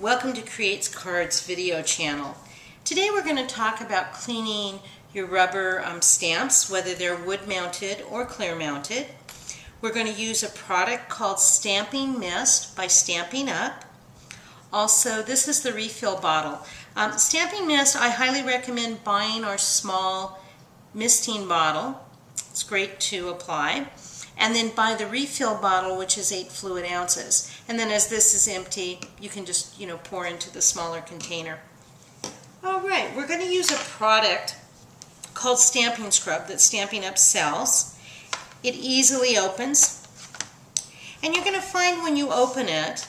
Welcome to KreatesKards video channel. Today we're going to talk about cleaning your rubber stamps, whether they're wood mounted or clear mounted. We're going to use a product called Stampin Mist by Stampin Up. Also, this is the refill bottle. Stampin Mist, I highly recommend buying our small misting bottle. It's great to apply. And then buy the refill bottle, which is 8 fluid ounces. And then as this is empty, you can just, pour into the smaller container. All right, we're going to use a product called Stampin Scrub that Stampin Up sells. It easily opens. And you're going to find when you open it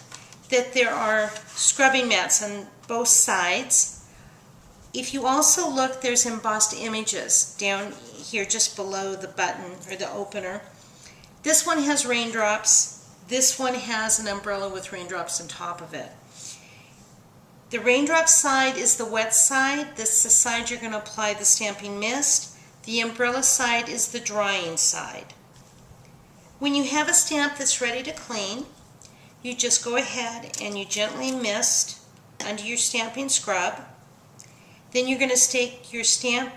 that there are scrubbing mats on both sides. If you also look, there's embossed images down here just below the button or the opener. This one has raindrops. This one has an umbrella with raindrops on top of it. The raindrop side is the wet side. This is the side you're going to apply the Stampin Mist. The umbrella side is the drying side. When you have a stamp that's ready to clean, you just go ahead and you gently mist under your Stampin Scrub. Then you're going to take your stamp,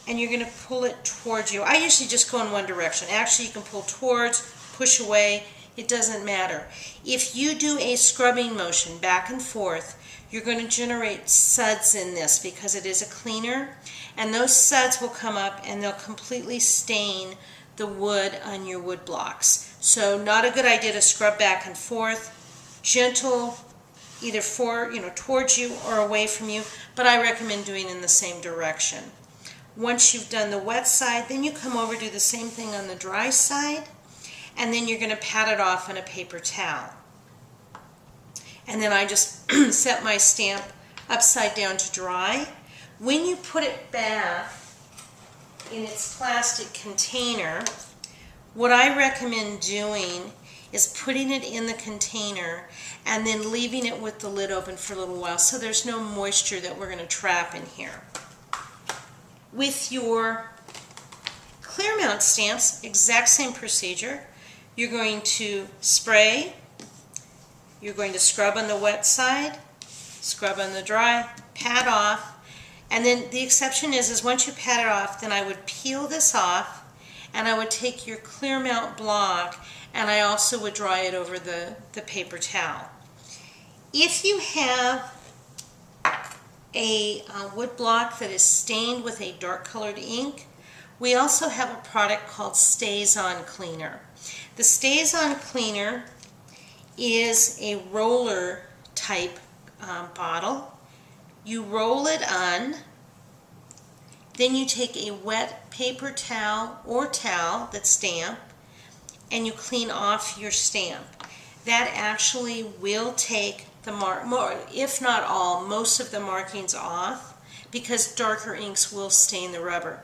and you're going to pull it towards you. I usually just go in one direction. Actually, you can pull towards, push away. It doesn't matter. If you do a scrubbing motion back and forth, you're going to generate suds in this because it is a cleaner. And those suds will come up and they'll completely stain the wood on your wood blocks. So not a good idea to scrub back and forth. Gentle, either towards you or away from you, but I recommend doing in the same direction. Once you've done the wet side, then you come over, do the same thing on the dry side, and then you're going to pat it off on a paper towel. And then I just set my stamp upside down to dry. When you put it back in its plastic container, what I recommend doing is putting it in the container and then leaving it with the lid open for a little while so there's no moisture that we're going to trap in here. With your clear mount stamps, exact same procedure. You're going to spray, you're going to scrub on the wet side, scrub on the dry, pat off, and then the exception is once you pat it off, then I would peel this off and I would take your clear mount block and I also would dry it over the paper towel. If you have a wood block that is stained with a dark colored ink, we also have a product called Stays On Cleaner. The Stays On Cleaner is a roller type bottle. You roll it on, then you take a wet paper towel or towel that's damp and you clean off your stamp. That actually will take the if not all, most of the markings off because darker inks will stain the rubber.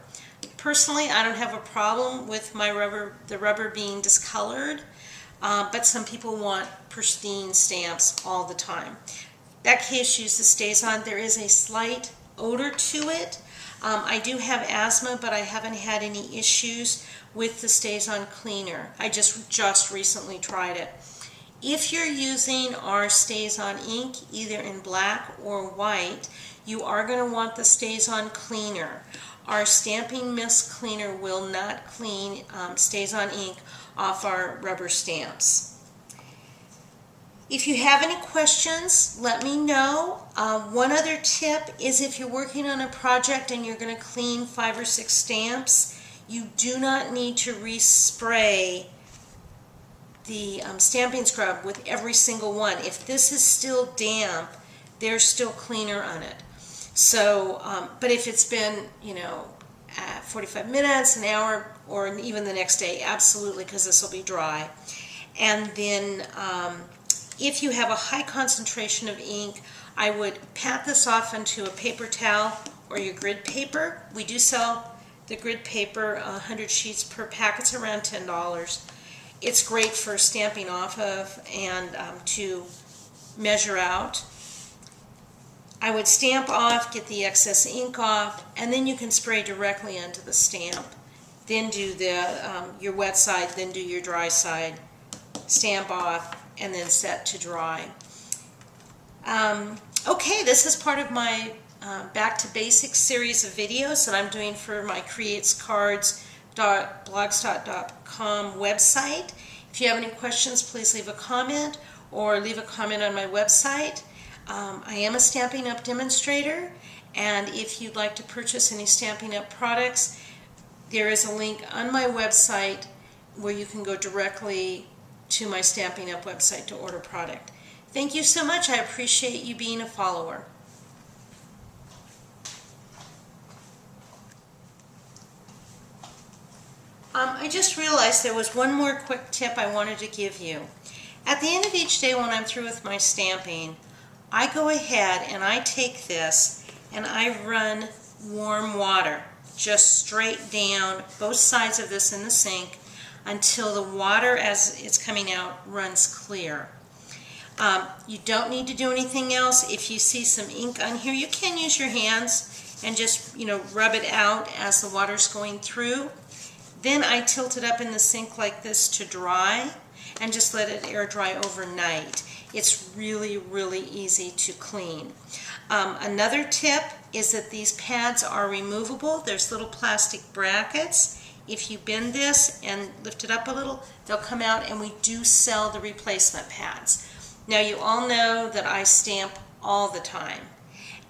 Personally, I don't have a problem with the rubber being discolored, but some people want pristine stamps all the time. That case, use the Stays On. There is a slight odor to it. I do have asthma, but I haven't had any issues with the Stays On Cleaner. I just recently tried it. If you're using our Stays On ink, either in black or white, you are going to want the Stays On Cleaner. Our Stampin Mist Cleaner will not clean Stays On ink off our rubber stamps. If you have any questions, let me know. One other tip is if you're working on a project and you're going to clean 5 or 6 stamps, you do not need to respray the Stampin Scrub with every single one. If this is still damp, there's still cleaner on it. So, but if it's been, 45 minutes, an hour, or even the next day, absolutely, because this will be dry. And then if you have a high concentration of ink, I would pat this off onto a paper towel or your grid paper. We do sell the grid paper, 100 sheets per pack. It's around $10. It's great for stamping off of and to measure out. I would stamp off, get the excess ink off, and then you can spray directly onto the stamp. Then do your wet side, then do your dry side, stamp off, and then set to dry. Okay, this is part of my Back to Basics series of videos that I'm doing for my KreatesKards.blogspot.com website. If you have any questions, please leave a comment or leave a comment on my website. I am a Stampin' Up! Demonstrator, and if you'd like to purchase any Stampin' Up! Products, there is a link on my website where you can go directly to my Stampin' Up! Website to order product. Thank you so much. I appreciate you being a follower. I just realized there was one more quick tip I wanted to give you. At the end of each day when I'm through with my stamping, I go ahead and I take this and I run warm water just straight down both sides of this in the sink until the water as it's coming out runs clear. You don't need to do anything else. If you see some ink on here, you can use your hands and just, rub it out as the water's going through. Then I tilt it up in the sink like this to dry and just let it air dry overnight. It's really, really easy to clean. Another tip is that these pads are removable. There's little plastic brackets. If you bend this and lift it up a little, they'll come out, and we do sell the replacement pads. Now, you all know that I stamp all the time,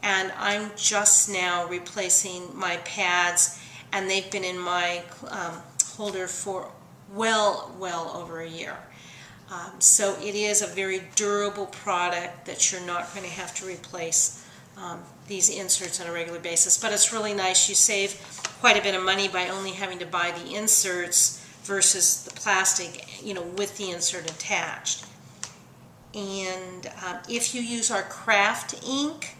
and I'm just now replacing my pads, and they've been in my holder for well over a year. So it is a very durable product that you're not going to have to replace these inserts on a regular basis. But it's really nice. You save quite a bit of money by only having to buy the inserts versus the plastic, with the insert attached. And if you use our craft ink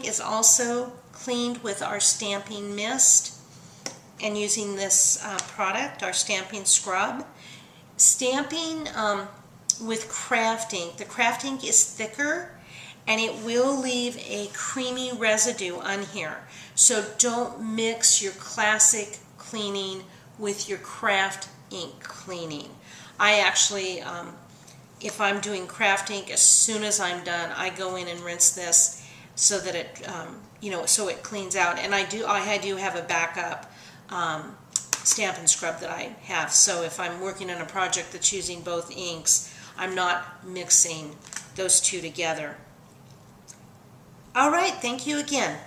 is also cleaned with our Stampin' Mist, and using this product, our Stampin Scrub. Stamping with craft ink, the craft ink is thicker and it will leave a creamy residue on here. So don't mix your classic cleaning with your craft ink cleaning. I actually, if I'm doing craft ink, as soon as I'm done, I go in and rinse this so that it, so it cleans out. And I do have a backup Stampin' Scrub that I have, so if I'm working on a project that's using both inks, I'm not mixing those two together. Alright, thank you again.